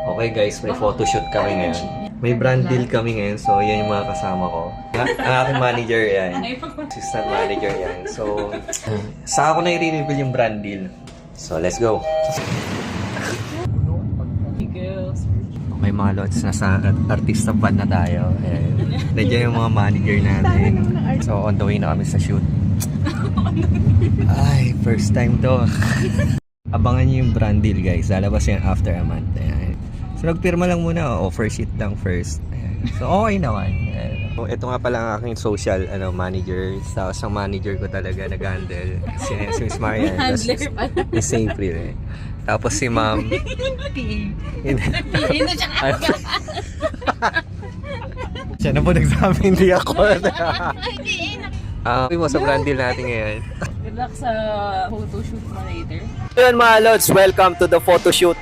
Okay guys, may photoshoot kami ngayon. May brand deal kami ngayon, so yan yung mga kasama ko. Ang aking manager yan. Assistant manager yan. So, sa ako na i-reveal yung brand deal. So, let's go. Okay mga lods, nasa artista band na tayo. Nandiyan yung mga manager natin. So, on the way na kami sa shoot. Ay, first time to. Abangan nyo yung brand deal guys. Lalabas yan after a month. Ayan. So nagpirma lang muna. Offer sheet lang first. Ayan. So okay naman. Ayan. So, ito nga pala ang aking social manager. Tapos ang manager ko talaga nag-handle. Si Miss Marian. Miss April. Tapos si Ma'am. Siya na po nagsabi, hindi ako. Sabi mo sa brand deal natin ngayon. Good luck sa photoshoot mo later. Yun mga lods, welcome to the photoshoot.